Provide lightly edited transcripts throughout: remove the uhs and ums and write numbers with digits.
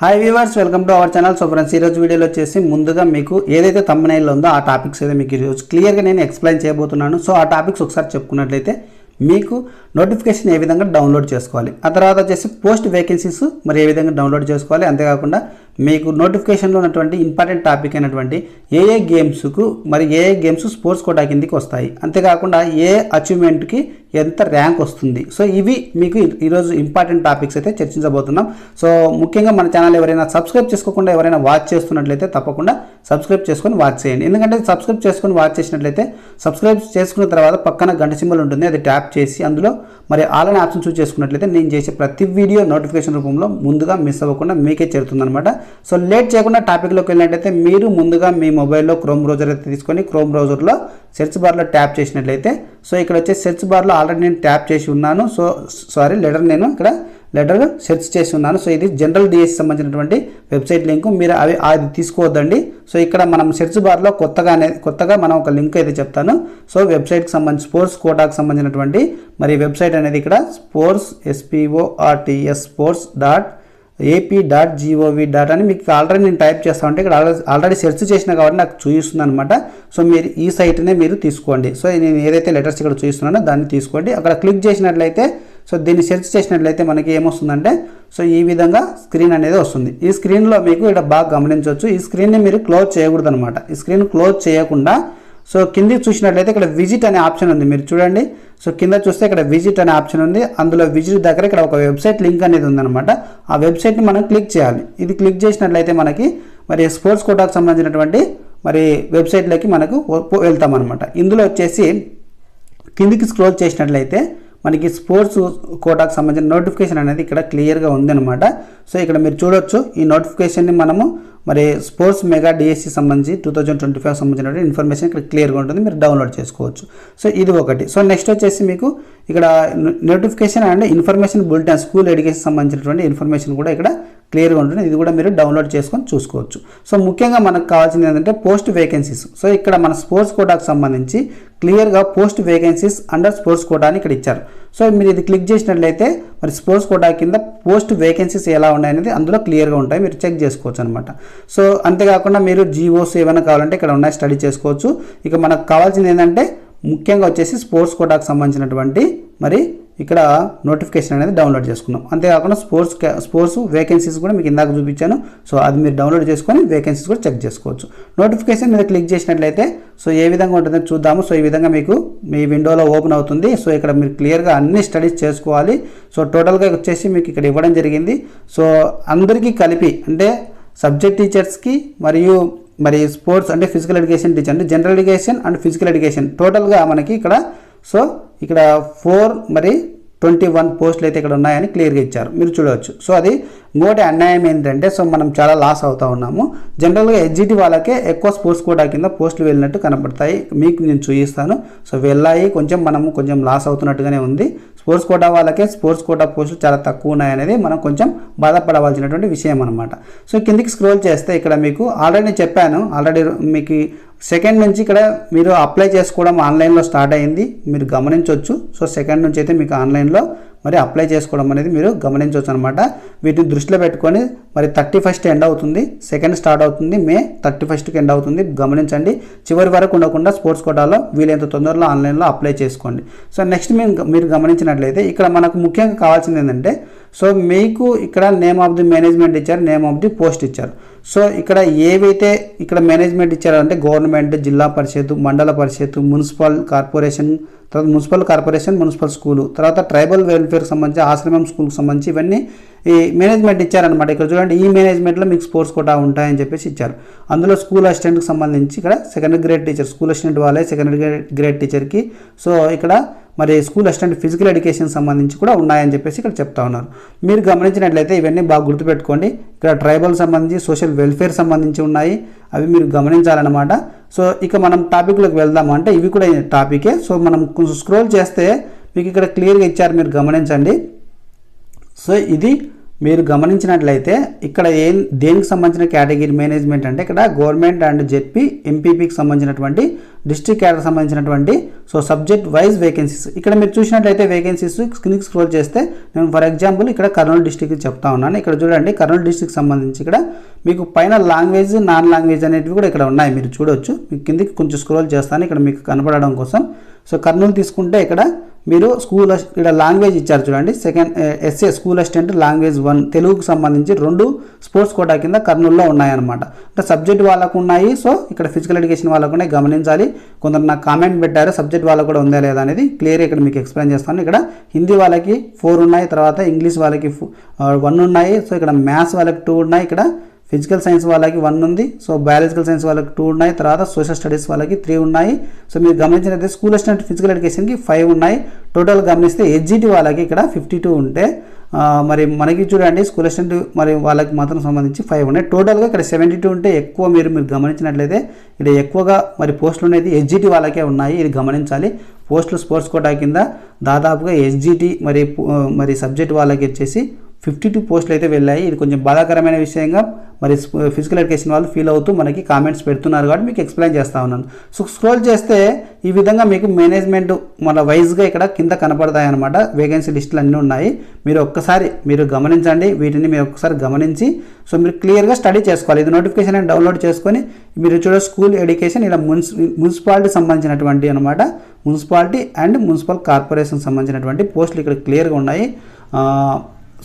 Hi viewers, welcome to our channel. So friends, ఈరోజు వీడియోలో వచ్చేసి ముందుగా మీకు ఏదైతే థంబ్నెయిల్ ఉందో ఆ టాపిక్స్ అయితే మీకు ఈరోజు క్లియర్గా నేను ఎక్స్ప్లెయిన్ చేయబోతున్నాను. సో ఆ టాపిక్స్ ఒకసారి చెప్పుకున్నట్లయితే మీకు నోటిఫికేషన్ ఏ విధంగా డౌన్లోడ్ చేసుకోవాలి, ఆ తర్వాత వచ్చేసి పోస్ట్ వేకెన్సీస్ మరి ఏ విధంగా డౌన్లోడ్ చేసుకోవాలి, అంతేకాకుండా మీకు నోటిఫికేషన్లో ఉన్నటువంటి ఇంపార్టెంట్ టాపిక్ అయినటువంటి ఏ గేమ్స్కు మరి ఏ గేమ్స్ స్పోర్ట్స్ కోటా కిందకి వస్తాయి, అంతేకాకుండా ఏ అచీవ్మెంట్కి ఎంత ర్యాంక్ వస్తుంది. సో ఇవి మీకు ఈరోజు ఇంపార్టెంట్ టాపిక్స్ అయితే చర్చించబోతున్నాం. సో ముఖ్యంగా మన ఛానల్ ఎవరైనా సబ్స్క్రైబ్ చేసుకోకుండా ఎవరైనా వాచ్ చేస్తున్నట్లయితే తప్పకుండా సబ్స్క్రైబ్ చేసుకొని వాచ్ చేయండి. ఎందుకంటే సబ్స్క్రైబ్ చేసుకొని వాచ్ చేసినట్లయితే సబ్స్క్రైబ్ చేసుకున్న తర్వాత పక్కన గంట సింబల్ ఉంటుంది, అది ట్యాప్ చేసి అందులో మరి ఆల్ అనే ఆప్షన్ చూస్ చేసుకున్నట్లయితే నేను చేసే ప్రతి వీడియో నోటిఫికేషన్ రూపంలో ముందుగా మిస్ అవ్వకుండా మీకే చేరుతుందన్నమాట. సో లేట్ చేయకుండా టాపిక్లోకి వెళ్ళినట్లయితే మీరు ముందుగా మీ మొబైల్లో క్రోమ్ బ్రౌజర్ అయితే తీసుకొని క్రోమ్ బ్రౌజర్లో సెర్చ్ బార్లో ట్యాప్ చేసినట్లయితే సో ఇక్కడ వచ్చే సెర్చ్ బార్లో ఆల్రెడీ నేను ట్యాప్ చేసి ఉన్నాను. సో నేను ఇక్కడ లెటర్ సెర్చ్ చేసి ఉన్నాను. సో ఇది జనరల్ డిఎస్సి సంబంధించినటువంటి వెబ్సైట్ లింక్, మీరు అది తీసుకోవద్దండి. సో ఇక్కడ మనం సెర్చ్ బార్లో కొత్తగా మనం ఒక లింక్ అయితే చెప్తాను. సో వెబ్సైట్కి సంబంధించి స్పోర్ట్స్ కోటాకు సంబంధించినటువంటి మరి వెబ్సైట్ అనేది ఇక్కడ sports sports.ap.gov. అని మీకు ఆల్రెడీ నేను టైప్ చేస్తా ఉంటే ఇక్కడ ఆల్రెడీ సెర్చ్ చేసిన కాబట్టి నాకు చూపిస్తుంది అనమాట. సో మీరు ఈ సైట్నే మీరు తీసుకోండి. సో నేను ఏదైతే లెటర్స్ ఇక్కడ చూపిస్తున్నానో దాన్ని తీసుకోండి. అక్కడ క్లిక్ చేసినట్లయితే సో దీన్ని సెర్చ్ చేసినట్లయితే మనకి ఏమొస్తుందంటే సో ఈ విధంగా స్క్రీన్ అనేది వస్తుంది. ఈ స్క్రీన్లో మీకు ఇక్కడ బాగా గమనించవచ్చు, ఈ స్క్రీన్ని మీరు క్లోజ్ చేయకూడదు అనమాట. ఈ స్క్రీన్ క్లోజ్ చేయకుండా సో కిందికి చూసినట్లయితే ఇక్కడ విజిట్ అనే ఆప్షన్ ఉంది, మీరు చూడండి. సో కింద చూస్తే ఇక్కడ విజిట్ అనే ఆప్షన్ ఉంది, అందులో విజిట్ దగ్గర ఇక్కడ ఒక వెబ్సైట్ లింక్ అనేది ఉందన్నమాట. ఆ వెబ్సైట్ని మనం క్లిక్ చేయాలి. ఇది క్లిక్ చేసినట్లయితే మనకి మరి స్పోర్ట్స్ కోటాకు సంబంధించినటువంటి మరి వెబ్సైట్లోకి మనకు వెళ్తామన్నమాట. ఇందులో వచ్చేసి కిందికి స్క్రోల్ చేసినట్లయితే మనకి స్పోర్ట్స్ కోటాకు సంబంధించిన నోటిఫికేషన్ అనేది ఇక్కడ క్లియర్గా ఉందన్నమాట. సో ఇక్కడ మీరు చూడొచ్చు, ఈ నోటిఫికేషన్ని మనము మరి స్పోర్ట్స్ మెగా డిఎస్సి సంబంధించి 2025 సంబంధించిన ఇన్ఫర్మేషన్ ఇక్కడ క్లియర్గా ఉంటుంది, మీరు డౌన్లోడ్ చేసుకోవచ్చు. సో ఇది ఒకటి. సో నెక్స్ట్ వచ్చేసి మీకు ఇక్కడ notification and information bulletin school education సంబంధించినటువంటి ఇన్ఫర్మేషన్ కూడా ఇక్కడ క్లియర్గా ఉంటుంది, ఇది కూడా మీరు డౌన్లోడ్ చేసుకొని చూసుకోవచ్చు. సో ముఖ్యంగా మనకు కావాల్సింది ఏంటంటే పోస్ట్ వేకెన్సీస్. సో ఇక్కడ మన స్పోర్ట్స్ కోటాకు సంబంధించి క్లియర్గా post vacancies under sports quota అని ఇక్కడ ఇచ్చారు. సో మీరు ఇది క్లిక్ చేసినట్లయితే మరి స్పోర్ట్స్ కోటా కింద పోస్ట్ వేకెన్సీస్ ఎలా ఉన్నాయనేది అందులో క్లియర్గా ఉంటాయి, మీరు చెక్ చేసుకోవచ్చు అనమాట. సో అంతేకాకుండా మీరు జీఓస్ ఏమైనా కావాలంటే ఇక్కడ ఉన్నాయి, స్టడీ చేసుకోవచ్చు. ఇక మనకు కావాల్సింది ఏంటంటే ముఖ్యంగా వచ్చేసి స్పోర్ట్స్ కోటాకు సంబంధించినటువంటి మరి ఇక్కడ నోటిఫికేషన్ అనేది డౌన్లోడ్ చేసుకున్నాం. అంతేకాకుండా స్పోర్ట్స్ వేకెన్సీస్ కూడా మీకు ఇందాక చూపించాను. సో అది మీరు డౌన్లోడ్ చేసుకొని వేకెన్సీస్ కూడా చెక్ చేసుకోవచ్చు. నోటిఫికేషన్ మీద క్లిక్ చేసినట్లయితే సో ఏ విధంగా ఉంటుందో చూద్దాము. సో ఈ విధంగా మీకు మీ విండోలో ఓపెన్ అవుతుంది. సో ఇక్కడ మీరు క్లియర్గా అన్ని స్టడీస్ చేసుకోవాలి. సో టోటల్గా వచ్చేసి మీకు ఇక్కడ ఇవ్వడం జరిగింది. సో అందరికీ కలిపి అంటే సబ్జెక్ట్ టీచర్స్కి మరియు మరి స్పోర్ట్స్ అంటే ఫిజికల్ ఎడ్యుకేషన్ టీచర్ అంటే general education and physical education టోటల్గా మనకి ఇక్కడ సో ఇక్కడ 421 పోస్టులు అయితే ఇక్కడ ఉన్నాయని క్లియర్గా ఇచ్చారు, మీరు చూడవచ్చు. సో అది ఇంకోటి అన్యాయం ఏంటంటే సో మనం చాలా లాస్ అవుతూ ఉన్నాము. జనరల్గా ఎస్జిటి వాళ్ళకే ఎక్కువ స్పోర్ట్స్ కోటా కింద పోస్టులు వెళ్ళినట్టు కనబడతాయి, మీకు నేను చూపిస్తాను. సో వెళ్ళాయి కొంచెం లాస్ అవుతున్నట్టుగానే ఉంది. స్పోర్ట్స్ కోటా వాళ్ళకే స్పోర్ట్స్ కోటా పోస్టులు చాలా తక్కువ ఉన్నాయనేది మనం కొంచెం బాధపడవలసినటువంటి విషయం అనమాట. సో కిందికి స్క్రోల్ చేస్తే ఇక్కడ మీకు ఆల్రెడీ చెప్పాను, మీకు సెకండ్ నుంచి ఇక్కడ మీరు అప్లై చేసుకోవడం ఆన్లైన్లో స్టార్ట్ అయింది, మీరు గమనించవచ్చు. సో సెకండ్ నుంచి అయితే మీకు ఆన్లైన్లో మరి అప్లై చేసుకోవడం అనేది మీరు గమనించవచ్చు అనమాట. వీటిని దృష్టిలో పెట్టుకొని మరి 31st ఎండ్ అవుతుంది, సెకండ్ స్టార్ట్ అవుతుంది, మే 31st ఎండ్ అవుతుంది, గమనించండి. చివరి వరకు ఉండకుండా స్పోర్ట్స్ కోటాలో వీలైనంత తొందరలో ఆన్లైన్లో అప్లై చేసుకోండి. సో నెక్స్ట్ మీరు గమనించినట్లయితే ఇక్కడ మనకు ముఖ్యంగా కావాల్సింది ఏంటంటే సో మీకు ఇక్కడ నేమ్ ఆఫ్ ది మేనేజ్మెంట్ ఇచ్చారు, నేమ్ ఆఫ్ ది పోస్ట్ ఇచ్చారు. సో ఇక్కడ ఏవైతే ఇక్కడ మేనేజ్మెంట్ ఇచ్చారంటే గవర్నమెంట్, జిల్లా పరిషత్, మండల పరిషత్, మున్సిపల్ కార్పొరేషన్, తర్వాత మున్సిపల్ స్కూలు, తర్వాత ట్రైబల్ వెల్ఫేర్కి సంబంధించి ఆశ్రమం స్కూల్కి సంబంధించి ఇవన్నీ ఈ మేనేజ్మెంట్ ఇచ్చారనమాట. ఇక్కడ చూడండి, ఈ మేనేజ్మెంట్లో మీకు స్పోర్ట్స్ కోటా ఉంటాయని చెప్పేసి ఇచ్చారు. అందులో స్కూల్ అసిస్టెంట్కి సంబంధించి ఇక్కడ secondary grade teacher, school assistant వాళ్ళే సెకండరీ గ్రేడ్ టీచర్కి. సో ఇక్కడ మరి స్కూల్ అసిస్టెంట్ ఫిజికల్ ఎడ్యుకేషన్ సంబంధించి కూడా ఉన్నాయని చెప్పేసి ఇక్కడ చెప్తా ఉన్నారు. మీరు గమనించినట్లయితే ఇవన్నీ బాగా గుర్తుపెట్టుకోండి. ఇక్కడ ట్రైబల్ సంబంధించి సోషల్ వెల్ఫేర్ సంబంధించి ఉన్నాయి, అవి మీరు గమనించాలన్నమాట. సో ఇక మనం టాపిక్లోకి వెళ్దాము అంటే ఇవి కూడా టాపికే. సో మనం కొంచెం స్క్రోల్ చేస్తే మీకు ఇక్కడ క్లియర్గా ఇచ్చారు, మీరు గమనించండి. సో ఇది మీరు గమనించినట్లయితే ఇక్కడ దేనికి సంబంధించిన కేటగిరీ మేనేజ్మెంట్ అంటే ఇక్కడ గవర్నమెంట్ అండ్ జెడ్పీ ఎంపీపీకి సంబంధించినటువంటి డిస్ట్రిక్ట్ క్యాడర్ సంబంధించినటువంటి సో సబ్జెక్ట్ వైజ్ వేకెన్సీస్ ఇక్కడ మీరు చూసినట్లయితే వేకెన్సీస్ కిందకి స్క్రోల్ చేస్తే నేను ఫర్ ఎగ్జాంపుల్ ఇక్కడ కర్నూలు డిస్ట్రిక్ట్ చెప్తా ఉన్నాను. ఇక్కడ చూడండి కర్నూలు డిస్ట్రిక్ట్ సంబంధించి ఇక్కడ మీకు పైన లాంగ్వేజ్ నాన్ లాంగ్వేజ్ అనేటివి కూడా ఇక్కడ ఉన్నాయి, మీరు చూడొచ్చు. మీకు కిందకి కొంచెం స్క్రోల్ చేస్తాను ఇక్కడ మీకు కనపడడం కోసం. సో కర్నూలు తీసుకుంటే ఇక్కడ మీరు స్కూల్ ఇక్కడ లాంగ్వేజ్ ఇచ్చారు చూడండి, second SA school assistant language 1 తెలుగుకు సంబంధించి 2 స్పోర్ట్స్ కోటా కింద కర్నూలులో ఉన్నాయన్నమాట. అంటే సబ్జెక్ట్ వాళ్ళకు ఉన్నాయి, సో ఇక్కడ ఫిజికల్ ఎడ్యుకేషన్ వాళ్ళకు ఉన్నాయి, గమనించాలి. కొందరు నాకు కామెంట్ పెట్టారు సబ్జెక్ట్ వాళ్ళకు కూడా ఉందా లేదా అనేది, క్లియర్ ఇక్కడ మీకు ఎక్స్ప్లెయిన్ చేస్తాను. ఇక్కడ హిందీ వాళ్ళకి 4 ఉన్నాయి, తర్వాత ఇంగ్లీష్ వాళ్ళకి 1 ఉన్నాయి, సో ఇక్కడ మ్యాథ్స్ వాళ్ళకి 2 ఉన్నాయి, ఇక్కడ ఫిజికల్ సైన్స్ వాళ్ళకి 1 ఉంది, సో బయాలజికల్ సైన్స్ వాళ్ళకి 2 ఉన్నాయి, తర్వాత సోషల్ స్టడీస్ వాళ్ళకి 3 ఉన్నాయి. సో మీరు గమనించినట్లయితే స్కూల్ అసిస్టెంట్ ఫిజికల్ ఎడ్యుకేషన్కి 5 ఉన్నాయి. టోటల్ గమనిస్తే హెచ్జిటి వాళ్ళకి ఇక్కడ 52 ఉంటే మరి మనకి చూడండి స్కూల్ అసిస్టెంట్ మరి వాళ్ళకి మాత్రం సంబంధించి 5 ఉన్నాయి. టోటల్గా ఇక్కడ 72 ఉంటే ఎక్కువ మీరు గమనించినట్లయితే ఇక్కడ ఎక్కువగా మరి పోస్టులు అనేది హెచ్జిటి వాళ్ళకే ఉన్నాయి, ఇది గమనించాలి. పోస్టులు స్పోర్ట్స్ కోటా కింద దాదాపుగా హెచ్జిటి మరి సబ్జెక్ట్ వాళ్ళకి వచ్చేసి 52 పోస్టులు అయితే వెళ్ళాయి. ఇది కొంచెం బాధాకరమైన విషయంగా మరి ఫిజికల్ ఎడ్యుకేషన్ వాళ్ళు ఫీల్ అవుతూ మనకి కామెంట్స్ పెడుతున్నారు కాబట్టి మీకు ఎక్స్ప్లెయిన్ చేస్తూ ఉన్నాను. సో స్క్రోల్ చేస్తే ఈ విధంగా మీకు మేనేజ్మెంట్ మన వైజ్గా ఇక్కడ కింద కనపడతాయి అన్నమాట. వేకెన్సీ లిస్టులు అన్నీ ఉన్నాయి, మీరు గమనించండి. వీటిని మీరు ఒక్కసారి గమనించి సో మీరు క్లియర్గా స్టడీ చేసుకోవాలి. ఇది నోటిఫికేషన్ అని డౌన్లోడ్ చేసుకొని మీరు చూడండి స్కూల్ ఎడ్యుకేషన్ ఇలా మున్సిపాలిటీ సంబంధించినటువంటి అనమాట, మున్సిపాలిటీ అండ్ మున్సిపల్ కార్పొరేషన్ సంబంధించినటువంటి పోస్టులు ఇక్కడ క్లియర్గా ఉన్నాయి.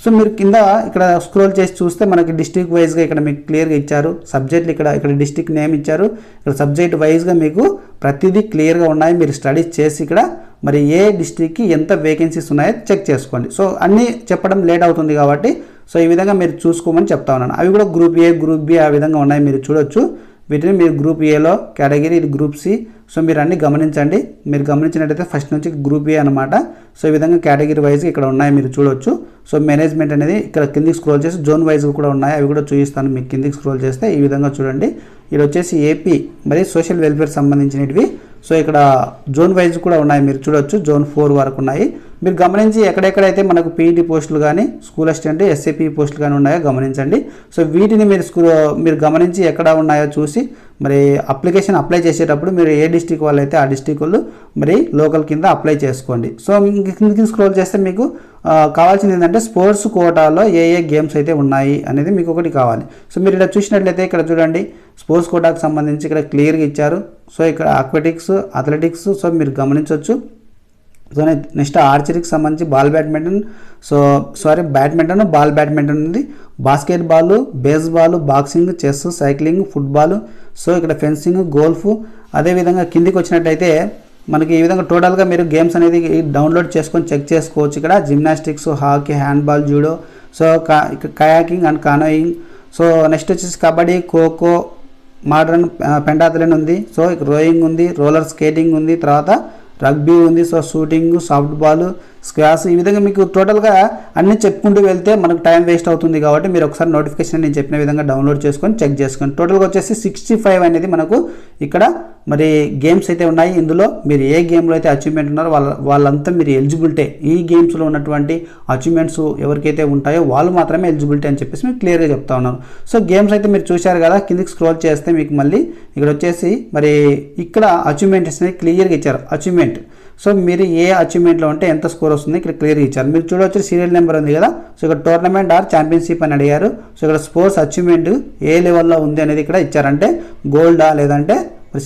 సో మీరు కింద ఇక్కడ స్క్రోల్ చేసి చూస్తే మనకి డిస్ట్రిక్ట్ వైజ్గా ఇక్కడ మీకు క్లియర్గా ఇచ్చారు. సబ్జెక్టులు ఇక్కడ డిస్ట్రిక్ట్ నేమ్ ఇచ్చారు, ఇక్కడ సబ్జెక్ట్ వైజ్గా మీకు ప్రతిదీ క్లియర్గా ఉన్నాయి. మీరు స్టడీస్ చేసి ఇక్కడ మరి ఏ డిస్ట్రిక్ట్కి ఎంత వేకెన్సీస్ ఉన్నాయో చెక్ చేసుకోండి. సో అన్నీ చెప్పడం లేట్ అవుతుంది కాబట్టి సో ఈ విధంగా మీరు చూసుకోమని చెప్తా ఉన్నాను. అవి కూడా గ్రూప్ ఏ గ్రూప్ బి ఆ విధంగా ఉన్నాయి, మీరు చూడొచ్చు. వీటిని మీరు గ్రూప్ ఏలో కేటగిరీ, ఇది గ్రూప్ సి. సో మీరు అన్ని గమనించండి. మీరు గమనించినట్టయితే ఫస్ట్ నుంచి గ్రూప్ ఏ అనమాట. సో ఈ విధంగా కేటగిరీ వైజ్గా ఇక్కడ ఉన్నాయి, మీరు చూడొచ్చు. సో మేనేజ్మెంట్ అనేది ఇక్కడ కిందికి స్క్రోల్ చేసి జోన్ వైజ్గా కూడా ఉన్నాయి, అవి కూడా చూపిస్తాను మీకు. కిందికి స్క్రోల్ చేస్తే ఈ విధంగా చూడండి, ఇది వచ్చేసి ఏపీ మరి సోషల్ వెల్ఫేర్ సంబంధించినవి. సో ఇక్కడ జోన్ వైజ్ కూడా ఉన్నాయి, మీరు చూడొచ్చు. జోన్ 4 వరకు ఉన్నాయి. మీరు గమనించి ఎక్కడెక్కడైతే మనకు పీఈటీ పోస్టులు కానీ స్కూల్ అసిస్టెంట్ ఎస్ఏపీ పోస్టులు కానీ ఉన్నాయో గమనించండి. సో వీటిని మీరు గమనించి ఎక్కడ ఉన్నాయో చూసి మరి అప్లికేషన్ అప్లై చేసేటప్పుడు మీరు ఏ డిస్ట్రిక్ట్ వాళ్ళు అయితే ఆ డిస్ట్రిక్ట్ వాళ్ళు మరి లోకల్ కింద అప్లై చేసుకోండి. సో కిందకి స్క్రోల్ చేస్తే మీకు కావాల్సింది ఏంటంటే స్పోర్ట్స్ కోటాలో ఏ గేమ్స్ అయితే ఉన్నాయి అనేది మీకు ఒకటి కావాలి. సో మీరు ఇక్కడ చూసినట్లయితే ఇక్కడ చూడండి స్పోర్ట్స్ కోటాకు సంబంధించి ఇక్కడ క్లియర్గా ఇచ్చారు. సో ఇక్కడ అక్వెటిక్స్, అథ్లెటిక్స్, సో మీరు గమనించవచ్చు. సో నెక్స్ట్ ఆర్చరీకి సంబంధించి బ్యాడ్మింటన్, బాల్ బ్యాడ్మింటన్ ఉంది, basketball, baseball, boxing, chess, cycling, football, so ఇక్కడ ఫెన్సింగ్, గోల్ఫ్. అదేవిధంగా కిందికి వచ్చినట్టయితే మనకి ఈ విధంగా టోటల్గా మీరు గేమ్స్ అనేది డౌన్లోడ్ చేసుకొని చెక్ చేసుకోవచ్చు. ఇక్కడ gymnastics, hockey, handball, judo, so kayaking and canoeing. So next వచ్చేసి కబడ్డీ, ఖోఖో, మోడర్న్ పెంటాథ్లన్ ఉంది, సో రోయింగ్ ఉంది, రోలర్ స్కేటింగ్ ఉంది, తర్వాత రగ్బీ ఉంది, so shooting, softball, squash. ఈ విధంగా మీకు టోటల్గా అన్నీ చెప్పుకుంటూ వెళ్తే మనకు టైం వేస్ట్ అవుతుంది కాబట్టి మీరు ఒకసారి నోటిఫికేషన్ నేను చెప్పిన విధంగా డౌన్లోడ్ చేసుకొని చెక్ చేసుకోండి. టోటల్గా వచ్చేసి 65 అనేది మనకు ఇక్కడ మరి గేమ్స్ అయితే ఉన్నాయి. ఇందులో మీరు ఏ గేమ్లో అయితే అచీవ్మెంట్ ఉన్నారో వాళ్ళంతా మీరు ఎలిజిబిలిటీ, ఈ గేమ్స్లో ఉన్నటువంటి అచీవ్మెంట్స్ ఎవరికైతే ఉంటాయో వాళ్ళు మాత్రమే ఎలిజిబిలిటీ అని చెప్పేసి మీకు క్లియర్గా చెప్తా ఉన్నాను. సో గేమ్స్ అయితే మీరు చూశారు కదా, కిందికి స్క్రోల్ చేస్తే మీకు మళ్ళీ ఇక్కడ వచ్చేసి మరి ఇక్కడ అచీవ్మెంట్స్ అనేది క్లియర్గా ఇచ్చారు. అచీవ్మెంట్, సో మీరు ఏ అచీవ్మెంట్లో ఉంటే ఎంత స్కోర్ వస్తుంది ఇక్కడ క్లియర్గా ఇచ్చారు. మీరు చూడవచ్చు సీరియల్ నెంబర్ ఉంది కదా, సో ఇక్కడ టోర్నమెంట్ ఆర్ ఛాంపియన్షిప్ అని అడిగారు. సో ఇక్కడ స్పోర్ట్స్ అచీవ్మెంట్ ఏ లెవెల్లో ఉంది అనేది ఇక్కడ ఇచ్చారంటే గోల్డా, లేదంటే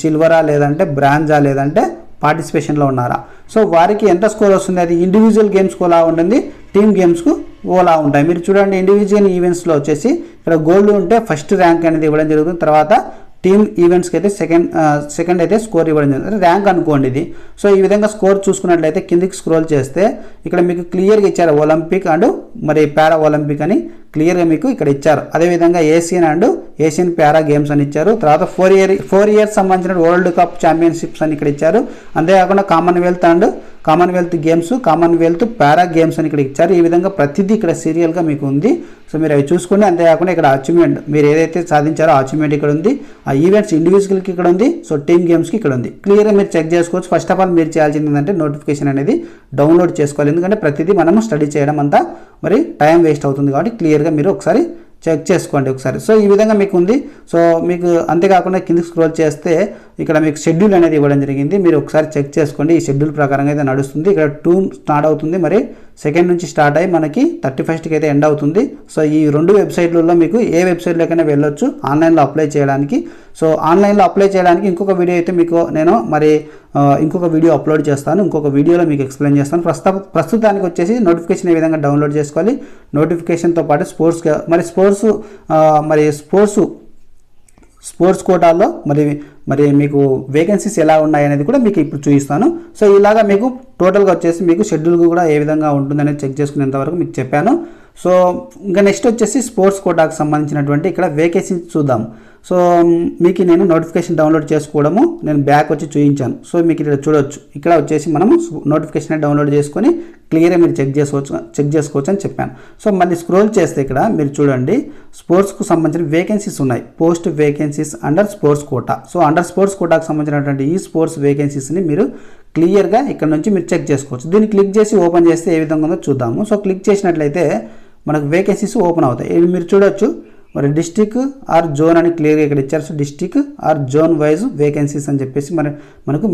సిల్వరా, లేదంటే బ్రాంజా, లేదంటే పార్టిసిపేషన్లో ఉన్నారా. సో వారికి ఎంత స్కోర్ వస్తుంది, అది ఇండివిజువల్ గేమ్స్కు ఓలా ఉంటుంది, టీమ్ గేమ్స్కు ఓలా ఉంటాయి. మీరు చూడండి ఇండివిజువల్ ఈవెంట్స్లో వచ్చేసి ఇక్కడ గోల్డ్ ఉంటే ఫస్ట్ ర్యాంక్ అనేది ఇవ్వడం జరుగుతుంది, తర్వాత టీమ్ ఈవెంట్స్కి అయితే సెకండ్ అయితే స్కోర్ ఇవ్వడం జరుగుతుంది, ర్యాంక్ అనుకోండి ఇది. సో ఈ విధంగా స్కోర్ చూసుకున్నట్లయితే కిందికి స్క్రోల్ చేస్తే ఇక్కడ మీకు క్లియర్గా ఇచ్చారు ఒలింపిక్ అండ్ మరి పారా ఒలింపిక్ అని క్లియర్గా మీకు ఇక్కడ ఇచ్చారు. అదేవిధంగా ఏషియన్ పారా గేమ్స్ అని ఇచ్చారు. తర్వాత 4 ఇయర్స్ సంబంధించిన వరల్డ్ కప్ ఛాంపియన్షిప్స్ అని ఇక్కడ ఇచ్చారు. అంతేకాకుండా Commonwealth and Commonwealth games, Commonwealth para games అని ఇక్కడ ఇచ్చారు. ఈ విధంగా ప్రతిదీ ఇక్కడ సీరియల్గా మీకు ఉంది. సో మీరు అవి చూసుకోండి. అంతేకాకుండా ఇక్కడ అచీవ్మెంట్ మీరు ఏదైతే సాధించారో అచీవ్మెంట్ ఇక్కడ ఉంది, ఆ ఈవెంట్స్ ఇండివిజువల్కి ఇక్కడ ఉంది, సో టీమ్ గేమ్స్కి ఇక్కడ ఉంది. క్లియర్గా మీరు చెక్ చేసుకోవచ్చు. ఫస్ట్ ఆఫ్ ఆల్ మీరు చేయాల్సింది ఏంటంటే నోటిఫికేషన్ అనేది డౌన్లోడ్ చేసుకోవాలి. ఎందుకంటే ప్రతిదీ మనము స్టడీ చేయడం అంతా మరి టైం వేస్ట్ అవుతుంది కాబట్టి క్లియర్గా మీరు ఒకసారి చెక్ చేసుకోండి ఒకసారి. సో ఈ విధంగా మీకు ఉంది. సో మీకు అంతేకాకుండా కిందకి స్క్రోల్ చేస్తే ఇక్కడ మీకు షెడ్యూల్ అనేది ఇవ్వడం జరిగింది. మీరు ఒకసారి చెక్ చేసుకోండి. ఈ షెడ్యూల్ ప్రకారంగా అయితే నడుస్తుంది. ఇక్కడ 2 స్టార్ట్ అవుతుంది, మరి 2 నుంచి స్టార్ట్ అయ్యి మనకి 31కి అయితే ఎండ్ అవుతుంది. సో ఈ 2 వెబ్సైట్లలో మీకు ఏ వెబ్సైట్లోకైనా వెళ్ళొచ్చు ఆన్లైన్లో అప్లై చేయడానికి. సో ఆన్లైన్లో అప్లై చేయడానికి ఇంకొక వీడియో అయితే మీకు నేను మరి ఇంకొక వీడియో అప్లోడ్ చేస్తాను. ఇంకొక వీడియోలో మీకు ఎక్స్ప్లెయిన్ చేస్తాను. ప్రస్తుతానికి వచ్చేసి నోటిఫికేషన్ ఏ విధంగా డౌన్లోడ్ చేసుకోవాలి, నోటిఫికేషన్తో పాటు స్పోర్ట్స్ కోటాల్లో మరి మీకు వేకెన్సీస్ ఎలా ఉన్నాయి అనేది కూడా మీకు ఇప్పుడు చూపిస్తాను. సో ఇలాగా మీకు టోటల్గా వచ్చేసి మీకు షెడ్యూల్ కూడా ఏ విధంగా ఉంటుందనేది చెక్ చేసుకునేంత వరకు మీకు చెప్పాను. సో ఇంకా నెక్స్ట్ వచ్చేసి స్పోర్ట్స్ కోటాకు సంబంధించినటువంటి ఇక్కడ వేకెన్సీస్ చూద్దాం. సో మీకు నేను నోటిఫికేషన్ డౌన్లోడ్ చేసుకోవడము నేను బ్యాక్ వచ్చి చూపించాను. సో మీకు ఇక్కడ చూడొచ్చు. ఇక్కడ వచ్చేసి మనము నోటిఫికేషన్ డౌన్లోడ్ చేసుకొని క్లియర్గా మీరు చెక్ చేసుకోవచ్చు అని చెప్పాను. సో మళ్ళీ స్క్రోల్ చేస్తే ఇక్కడ మీరు చూడండి స్పోర్ట్స్కు సంబంధించిన వేకెన్సీస్ ఉన్నాయి. Post vacancies under sports quota. So under sports కోటాకు సంబంధించినటువంటి ఈ స్పోర్ట్స్ వేకెన్సీస్ని మీరు క్లియర్గా ఇక్కడ నుంచి మీరు చెక్ చేసుకోవచ్చు. దీన్ని క్లిక్ చేసి ఓపెన్ చేస్తే ఏ విధంగా ఉందో చూద్దాము. సో క్లిక్ చేసినట్లయితే మనకు వేకెన్సీస్ ఓపెన్ అవుతాయి. ఇవి మీరు చూడొచ్చు. మరి డిస్టిక్ ఆర్ జోన్ అని క్లియర్గా ఇక్కడ ఇచ్చారు. So district or zone wise vacancies అని చెప్పేసి మనకు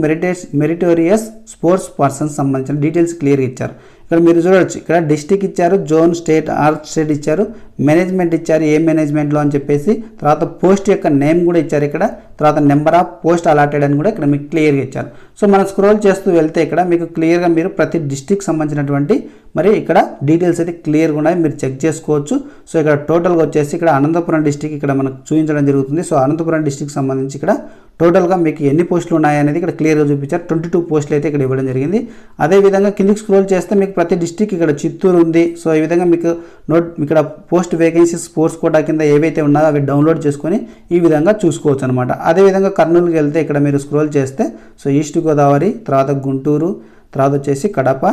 మెరిటోరియస్ స్పోర్ట్స్ పర్సన్స్ సంబంధించిన డీటెయిల్స్ క్లియర్గా ఇచ్చారు. ఇక్కడ మీరు చూడవచ్చు. ఇక్కడ డిస్టిక్ ఇచ్చారు, జోన్ స్టేట్ ఆర్ స్టేట్ ఇచ్చారు, మేనేజ్మెంట్ ఇచ్చారు, ఏ మేనేజ్మెంట్లో అని చెప్పేసి, తర్వాత పోస్ట్ యొక్క నేమ్ కూడా ఇచ్చారు. ఇక్కడ తర్వాత నెంబర్ ఆఫ్ పోస్ట్ అలాటెడ్ అని కూడా ఇక్కడ మీకు క్లియర్గా ఇచ్చారు. సో మనం స్క్రోల్ చేస్తూ వెళ్తే ఇక్కడ మీకు క్లియర్గా మీరు ప్రతి డిస్టిక్ సంబంధించినటువంటి మరి ఇక్కడ డీటెయిల్స్ అయితే క్లియర్గా ఉన్నాయి, మీరు చెక్ చేసుకోవచ్చు. సో ఇక్కడ టోటల్గా వచ్చేసి ఇక్కడ అనంతపురం డిస్టిక్ ఇక్కడ మనకు చూపించడం జరుగుతుంది. సో అనంతపురం డిస్టిక్ సంబంధించి ఇక్కడ టోటల్గా మీకు ఎన్ని పోస్టులు ఉన్నాయనేది ఇక్కడ క్లియర్గా చూపించారు. 22 పోస్టులు అయితే ఇక్కడ ఇవ్వడం జరిగింది. అదేవిధంగా కిందికి స్క్రోల్ చేస్తే మీకు ప్రతి డిస్టిక్ ఇక్కడ చిత్తూరు ఉంది. సో ఈ విధంగా మీకు ఇక్కడ పోస్ట్ వేకెన్సీస్ స్పోర్ట్స్ కోటా కింద ఏవైతే ఉన్నాయో అవి డౌన్లోడ్ చేసుకొని ఈ విధంగా చూసుకోవచ్చు అనమాట. అదేవిధంగా కర్నూలుకి వెళ్తే ఇక్కడ మీరు స్క్రోల్ చేస్తే సో ఈస్ట్ గోదావరి, తర్వాత గుంటూరు, తర్వాత వచ్చేసి కడప,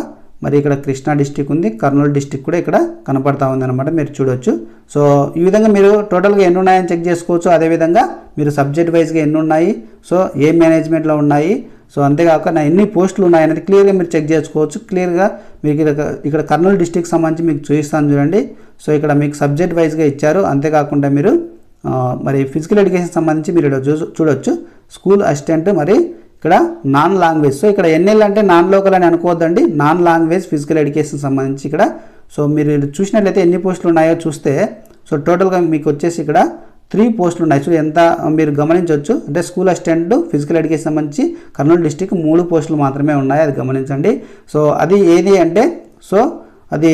మరి ఇక్కడ కృష్ణా డిస్టిక్ ఉంది, కర్నూలు డిస్టిక్ కూడా ఇక్కడ కనపడతా ఉంది అనమాట. మీరు చూడొచ్చు. సో ఈ విధంగా మీరు టోటల్గా ఎన్ని ఉన్నాయని చెక్ చేసుకోవచ్చు. అదేవిధంగా మీరు సబ్జెక్ట్ వైజ్గా ఎన్ని ఉన్నాయి, సో ఏ మేనేజ్మెంట్లో ఉన్నాయి, సో అంతేకాక ఎన్ని పోస్టులు ఉన్నాయనేది క్లియర్గా మీరు చెక్ చేసుకోవచ్చు. క్లియర్గా మీకు ఇక్కడ కర్నూలు డిస్టిక్ సంబంధించి మీకు చూపిస్తాను చూడండి. సో ఇక్కడ మీకు సబ్జెక్ట్ వైజ్గా ఇచ్చారు. అంతేకాకుండా మీరు మరి ఫిజికల్ ఎడ్యుకేషన్ సంబంధించి మీరు చూడొచ్చు. స్కూల్ అసిస్టెంట్, మరి ఇక్కడ నాన్ లాంగ్వేజ్. సో ఇక్కడ ఎన్ఎల్ అంటే నాన్ లోకల్ అని అనుకోవద్దండి, నాన్ లాంగ్వేజ్ ఫిజికల్ ఎడ్యుకేషన్ సంబంధించి ఇక్కడ. సో మీరు చూసినట్లయితే ఎన్ని పోస్టులు ఉన్నాయో చూస్తే సో టోటల్గా మీకు వచ్చేసి ఇక్కడ 3 పోస్టులు ఉన్నాయి. సో ఎంత మీరు గమనించవచ్చు. అంటే స్కూల్ అసిస్టెంట్ ఫిజికల్ ఎడ్యుకేషన్ సంబంధించి కర్నూలు డిస్టిక్ 3 పోస్టులు మాత్రమే ఉన్నాయి, అది గమనించండి. సో అది ఏది అంటే సో అది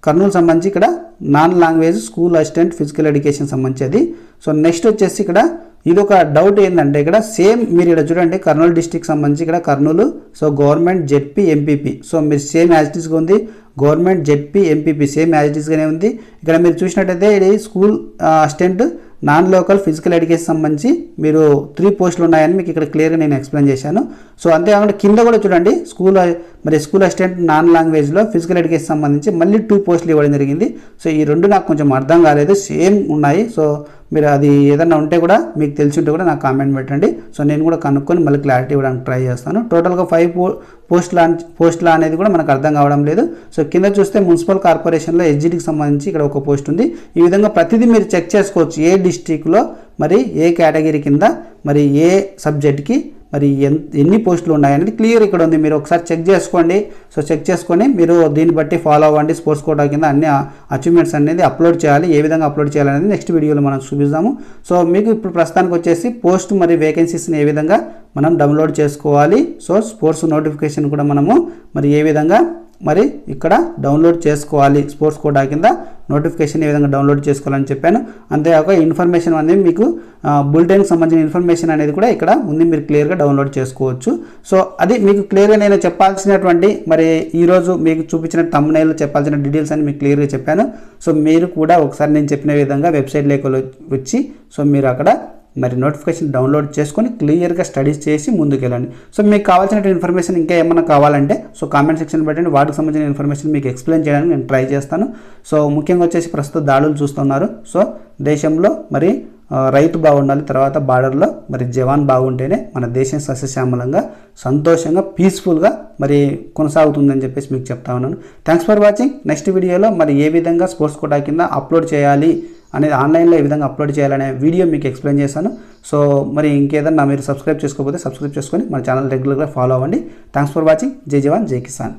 కర్నూలు సంబంధించి ఇక్కడ non language school assistant physical education సంబంధించి అది. సో నెక్స్ట్ వచ్చేసి ఇక్కడ ఇది ఒక డౌట్ ఏంటంటే ఇక్కడ సేమ్ మీరు ఇక్కడ చూడండి కర్నూలు డిస్టిక్ సంబంధించి ఇక్కడ Kurnool so government ZP MPP. So మీరు సేమ్ యాజ్ ఇట్ ఈస్గా ఉంది. Government ZP MPP same as it ఈస్గానే ఉంది. ఇక్కడ మీరు చూసినట్టయితే ఇది school assistant non local physical education సంబంధించి మీరు 3 పోస్టులు ఉన్నాయని మీకు ఇక్కడ క్లియర్గా నేను ఎక్స్ప్లెయిన్ చేశాను. సో అంతేకాకుండా కింద కూడా చూడండి స్కూల్ అసిస్టెంట్ నాన్ లాంగ్వేజ్లో ఫిజికల్ ఎడ్యుకేషన్ సంబంధించి మళ్ళీ 2 పోస్టులు ఇవ్వడం జరిగింది. సో ఈ 2 నాకు కొంచెం అర్థం కాలేదు, సేమ్ ఉన్నాయి. సో మీరు అది ఏదన్నా ఉంటే కూడా మీకు తెలిసి ఉంటే కూడా నాకు కామెంట్ పెట్టండి. సో నేను కూడా కనుక్కొని మళ్ళీ క్లారిటీ ఇవ్వడానికి ట్రై చేస్తాను. టోటల్గా 5 పోస్టుల అనేది కూడా మనకు అర్థం కావడం లేదు. సో కింద చూస్తే మున్సిపల్ కార్పొరేషన్లో ఎస్జిటికి సంబంధించి ఇక్కడ ఒక పోస్ట్ ఉంది. ఈ విధంగా ప్రతిదీ మీరు చెక్ చేసుకోవచ్చు. ఏ డిస్టిక్లో మరి ఏ కేటగిరీ కింద మరి ఏ సబ్జెక్ట్కి మరి ఎన్ని పోస్టులు ఉన్నాయనేది క్లియర్ ఇక్కడ ఉంది. మీరు ఒకసారి చెక్ చేసుకోండి. సో చెక్ చేసుకొని మీరు దీన్ని బట్టి ఫాలో అవ్వండి. స్పోర్ట్స్ కోటా కింద అన్ని అచీవ్మెంట్స్ అనేది అప్లోడ్ చేయాలి. ఏ విధంగా అప్లోడ్ చేయాలనేది నెక్స్ట్ వీడియోలో మనం చూపిస్తాము. సో మీకు ఇప్పుడు ప్రస్తుతానికి వచ్చేసి పోస్ట్ మరి వేకెన్సీస్ని ఏ విధంగా మనం డౌన్లోడ్ చేసుకోవాలి, సో స్పోర్ట్స్ నోటిఫికేషన్ కూడా మనము మరి ఏ విధంగా మరి ఇక్కడ డౌన్లోడ్ చేసుకోవాలి, స్పోర్ట్స్ కోటా కింద నోటిఫికేషన్ ఏ విధంగా డౌన్లోడ్ చేసుకోవాలని చెప్పాను. అంతేకాక ఇన్ఫర్మేషన్ అనేది మీకు బులెటిన్కి సంబంధించిన ఇన్ఫర్మేషన్ అనేది కూడా ఇక్కడ ఉంది, మీరు క్లియర్గా డౌన్లోడ్ చేసుకోవచ్చు. సో అది మీకు క్లియర్గా నేను చెప్పాల్సినటువంటి మరి ఈరోజు మీకు చూపించిన థంబ్నెయిల్ చెప్పాల్సిన డీటెయిల్స్ అని మీకు క్లియర్గా చెప్పాను. సో మీరు కూడా ఒకసారి నేను చెప్పిన విధంగా వెబ్సైట్లోకి వచ్చి సో మీరు అక్కడ మరి నోటిఫికేషన్ డౌన్లోడ్ చేసుకొని క్లియర్గా స్టడీస్ చేసి ముందుకెళ్ళండి. సో మీకు కావాల్సిన ఇన్ఫర్మేషన్ ఇంకా ఏమన్నా కావాలంటే సో కామెంట్ సెక్షన్ పెట్టండి, వాటికి సంబంధించిన ఇన్ఫర్మేషన్ మీకు ఎక్స్ప్లెయిన్ చేయడానికి నేను ట్రై చేస్తాను. సో ముఖ్యంగా వచ్చేసి ప్రస్తుత దాడులు చూస్తున్నారు. సో దేశంలో మరి రైతు బాగుండాలి, తర్వాత బార్డర్లో మరి జవాన్ బాగుంటేనే మన దేశం సస్యశ్యామలంగా సంతోషంగా పీస్ఫుల్గా మరి కొనసాగుతుందని చెప్పేసి మీకు చెప్తా ఉన్నాను. Thanks for watching. నెక్స్ట్ వీడియోలో మరి ఏ విధంగా స్పోర్ట్స్ కోటా కింద అప్లోడ్ చేయాలి అనేది, ఆన్లైన్లో ఏ విధంగా అప్లోడ్ చేయాలనే వీడియో మీకు ఎక్స్ప్లెయిన్ చేశాను. సో మరి ఇంకేదన్నా మీరు సబ్స్క్రైబ్ చేసుకోకపోతే సబ్స్క్రైబ్ చేసుకొని మన ఛానల్ రెగ్యులర్గా ఫాలో అవ్వండి. Thanks for watching. జై జవాన్ జై కిసాన్.